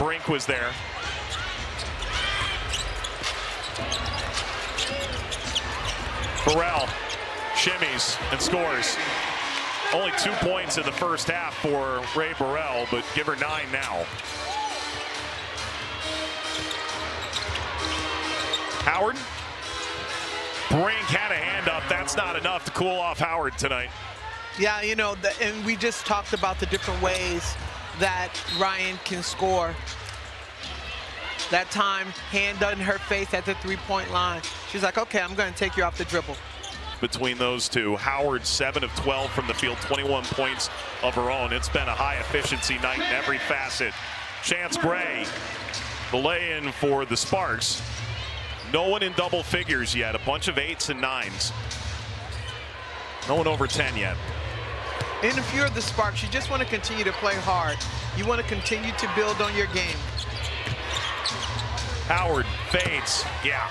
Brink was there. Burrell shimmies and scores. Only 2 points in the first half for Ray Burrell, but give her 9 now. Howard. Brink had a hand up. That's not enough to cool off Howard tonight. Yeah, you know, and we just talked about the different ways that Ryan can score. That time, hand in her face at the three-point line. She's like, okay, I'm going to take you off the dribble. Between those two, Howard 7 of 12 from the field, 21 points of her own. It's been a high-efficiency night in every facet. Chance Gray, the lay-in for the Sparks. No one in double figures yet. A bunch of 8s and 9s. No one over 10 yet. And if you're the Sparks, you just want to continue to play hard. You want to continue to build on your game. Howard fades. Yeah.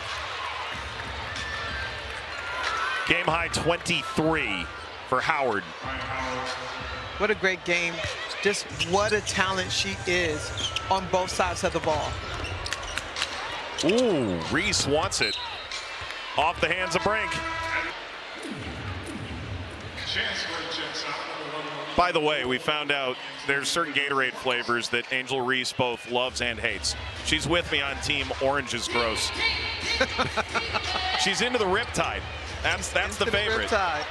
Game high 23 for Howard. What a great game. Just what a talent she is on both sides of the ball. Ooh, Reese wants it. Off the hands of Brink. By the way, we found out there's certain Gatorade flavors that Angel Reese both loves and hates. She's with me on team Orange is Gross. She's into the Riptide. That's the favorite. Riptide.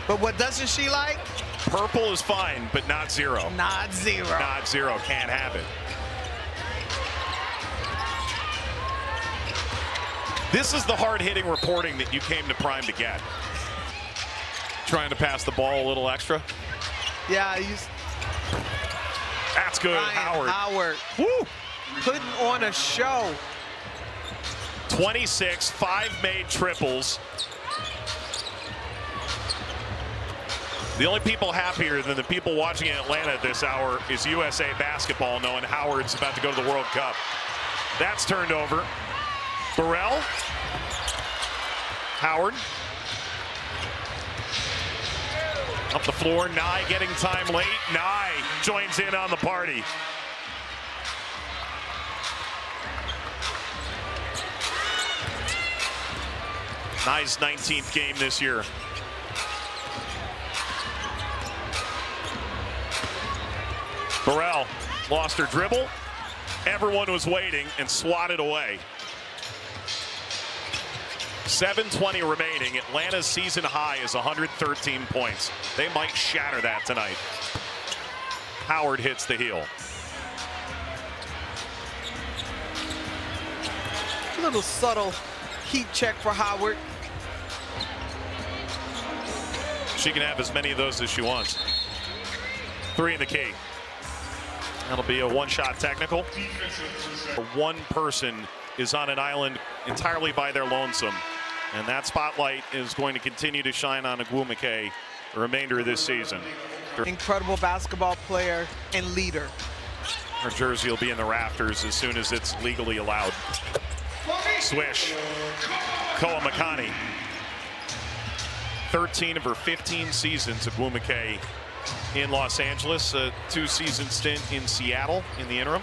But what doesn't she like? Purple is fine, but not zero. Not zero. Not zero. Can't have it. This is the hard-hitting reporting that you came to Prime to get. Trying to pass the ball a little extra. Yeah, that's good, Ryan Howard. Woo! Putting on a show. 26, 5 made triples. The only people happier than the people watching in Atlanta at this hour is USA basketball, knowing Howard's about to go to the World Cup. That's turned over. Burrell. Howard. Up the floor, Nye getting time late. Nye joins in on the party. Nye's 19th game this year. Burrell lost her dribble. Everyone was waiting and swatted away. 7:20 remaining. Atlanta's season high is 113 points. They might shatter that tonight. Howard hits the heel. A little subtle heat check for Howard. She can have as many of those as she wants. 3 in the key. That'll be a one-shot technical. One person is on an island entirely by their lonesome. And that spotlight is going to continue to shine on Ogwumike the remainder of this season. Incredible basketball player and leader. Her jersey will be in the rafters as soon as it's legally allowed. Swish. Koa Makani. 13 of her 15 seasons, Ogwumike in Los Angeles. A 2-season stint in Seattle in the interim.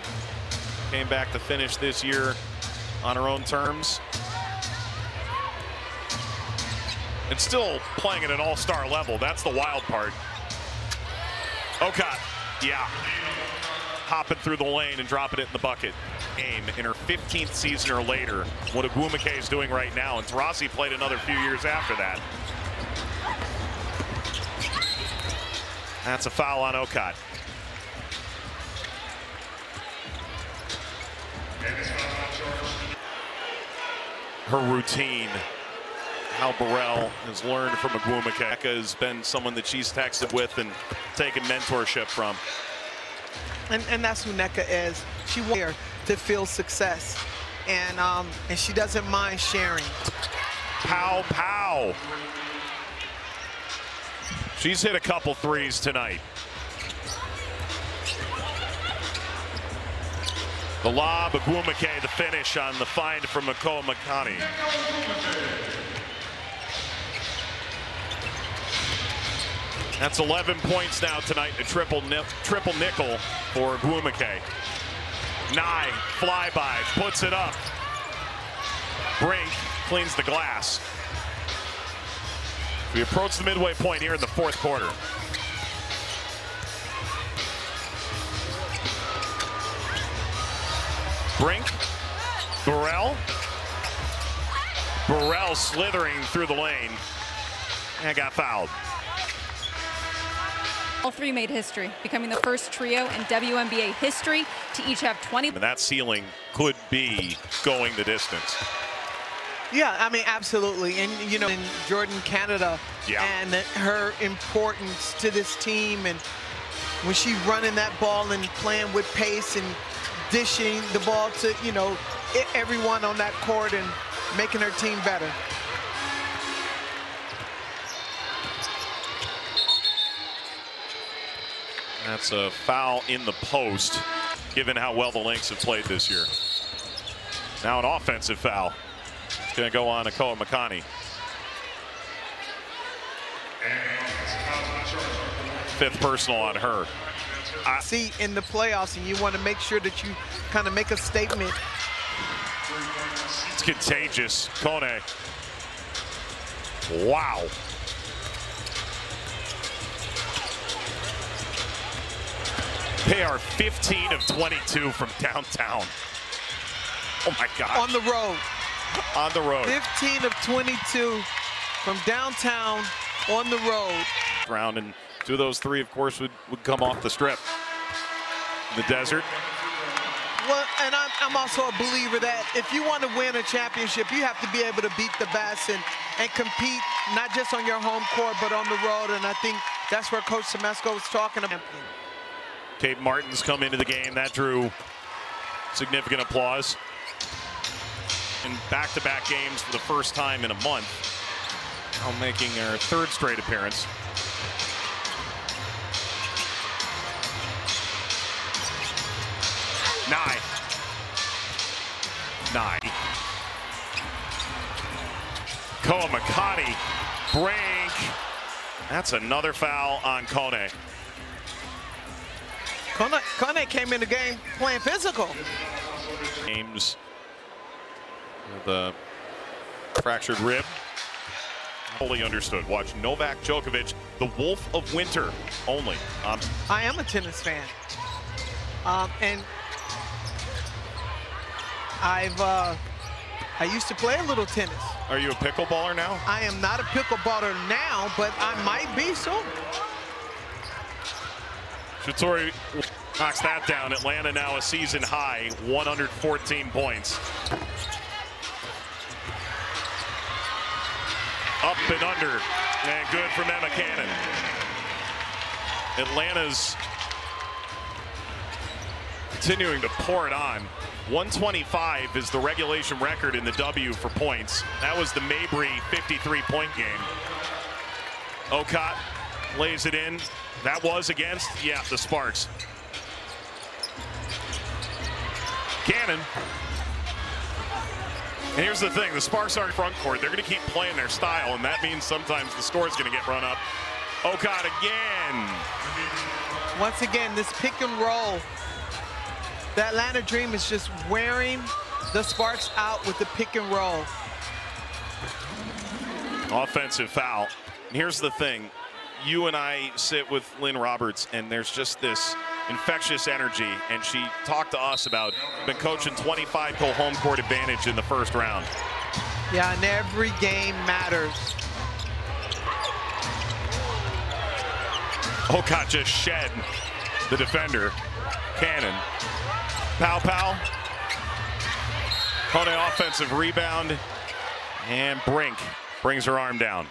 Came back to finish this year on her own terms. And still playing at an all-star level. That's the wild part. Okot, yeah. Hopping through the lane and dropping it in the bucket. Game in her 15th season or later. What Ogwumike is doing right now. And Taurasi played another few years after that. That's a foul on Okot. Her routine. How Burrell has learned from Ogwumike. Nneka has been someone that she's texted with and taken mentorship from. And that's who Nneka is. She wants her to feel success. And she doesn't mind sharing. Pow, pow. She's hit a couple threes tonight. The lob, Ogwumike, the finish on the find from Koa Makani. That's 11 points now tonight, a triple nickel for Ogwumike. Nye, flyby, puts it up. Brink cleans the glass. We approach the midway point here in the fourth quarter. Brink, Burrell slithering through the lane and got fouled. All three made history, becoming the first trio in WNBA history to each have 20. And that ceiling could be going the distance. Yeah, I mean, absolutely. And, you know, in Jordan, Canada, and her importance to this team, and when she's running that ball and playing with pace and dishing the ball to, you know, everyone on that court and making her team better. That's a foul in the post, given how well the Lynx have played this year. Now an offensive foul. It's going to go on Ogwumike. Fifth personal on her. See, in the playoffs, and you want to make sure that you kind of make a statement. It's contagious. Kone. Wow. They are 15 of 22 from downtown. Oh my God. On the road. On the road. 15 of 22 from downtown on the road. Round, and two of those three, of course, would come off the strip. In the desert. Well, and I'm also a believer that if you want to win a championship, you have to be able to beat the best and compete not just on your home court, but on the road. And I think that's where Coach Semesco was talking about. Kate Martin's come into the game. That drew significant applause. In back-to-back games for the first time in a month. Now making her third straight appearance. Nye. Ogwumike. Brink. That's another foul on Kone. Kone came in the game playing physical. Games. The fractured rib. Fully understood. Watch Novak Djokovic, the Wolf of Winter only. I am a tennis fan. And I used to play a little tennis. Are you a pickleballer now? I am not a pickleballer now, but I might be soon. Shatori knocks that down. Atlanta now a season high, 114 points. Up and under, and good from Emma Cannon. Atlanta's continuing to pour it on. 125 is the regulation record in the W for points. That was the Mabry 53-point game. Okot lays it in. That was against, the Sparks. Cannon. And here's the thing, the Sparks aren't front court. They're going to keep playing their style, and that means sometimes the score is going to get run up. Okot again. Once again, this pick and roll. The Atlanta Dream is just wearing the Sparks out with the pick and roll. Offensive foul. And here's the thing. You and I sit with Lynn Roberts, and there's just this infectious energy, and she talked to us about been coaching 25 goal home court advantage in the first round. Yeah, and every game matters. Okot just shed the defender. Cannon. Pow. Kone offensive rebound, and Brink brings her arm down.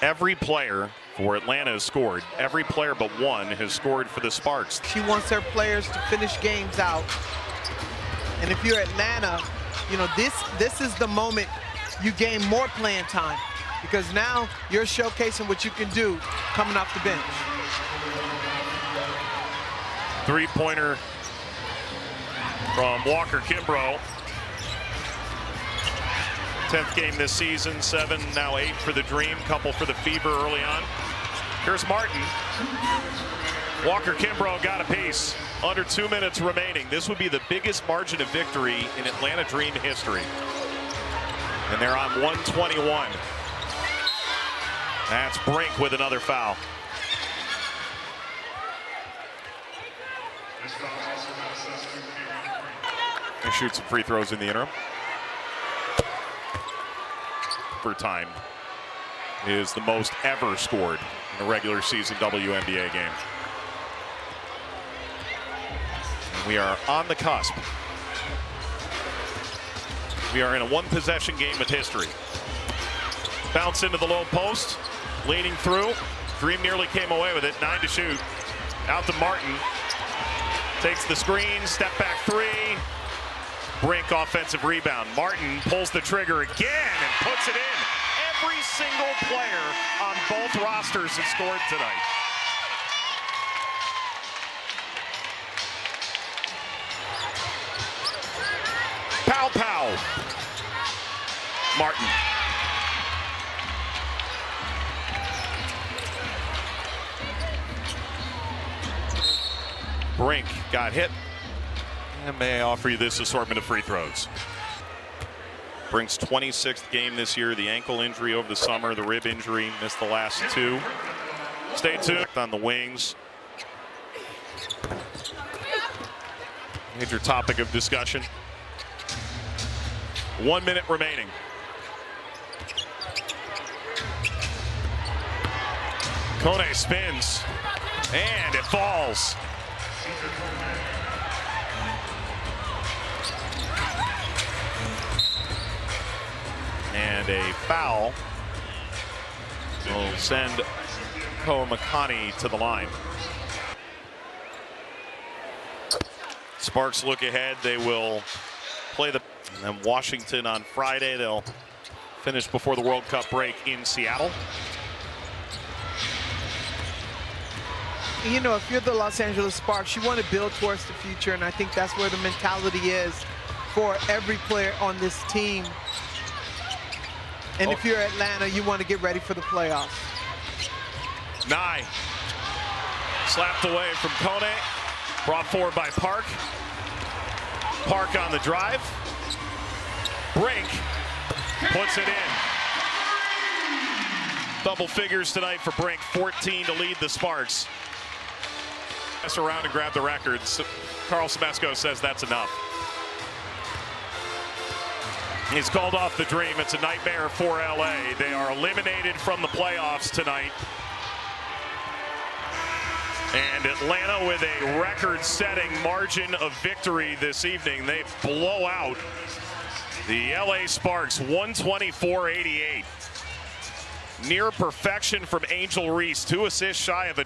Every player for Atlanta has scored. Every player but one has scored for the Sparks. She wants her players to finish games out. And if you're Atlanta, you know, this is the moment you gain more playing time, because now you're showcasing what you can do coming off the bench. Three-pointer from Walker Kimbrough. 10th game this season, 7, now 8 for the Dream, couple for the Fever early on. Here's Martin. Walker Kimbrough got a piece. Under 2 minutes remaining. This would be the biggest margin of victory in Atlanta Dream history. And they're on 121. That's Brink with another foul. They shoot some free throws in the interim. For time is the most ever scored in a regular season WNBA game. And we are on the cusp. We are in a one-possession game with history. Bounce into the low post, leaning through. Dream nearly came away with it. 9 to shoot. Out to Martin. Takes the screen, step back three. Brink offensive rebound. Martin pulls the trigger again and puts it in. Every single player on both rosters has scored tonight. Pow, pow. Martin. Brink got hit. And may I offer you this assortment of free throws. Brink's 26th game this year. The ankle injury over the summer, the rib injury, missed the last 2. Stay tuned on the wings. Major topic of discussion. 1 minute remaining. Kone spins, and it falls. And a foul will send Ogwumike to the line. Sparks look ahead. They will play the and then Washington on Friday. They'll finish before the World Cup break in Seattle. You know, if you're the Los Angeles Sparks, you want to build towards the future, and I think that's where the mentality is for every player on this team. And if you're Atlanta, you want to get ready for the playoffs. Nye. Slapped away from Kone. Brought forward by Park. Park on the drive. Brink puts it in. Double figures tonight for Brink. 14 to lead the Sparks. Mess around and grab the records. Carl Semesco says that's enough. He's called off the Dream. It's a nightmare for LA. They are eliminated from the playoffs tonight. And Atlanta with a record-setting margin of victory this evening. They blow out the LA Sparks 124-88. Near perfection from Angel Reese. 2 assists shy of a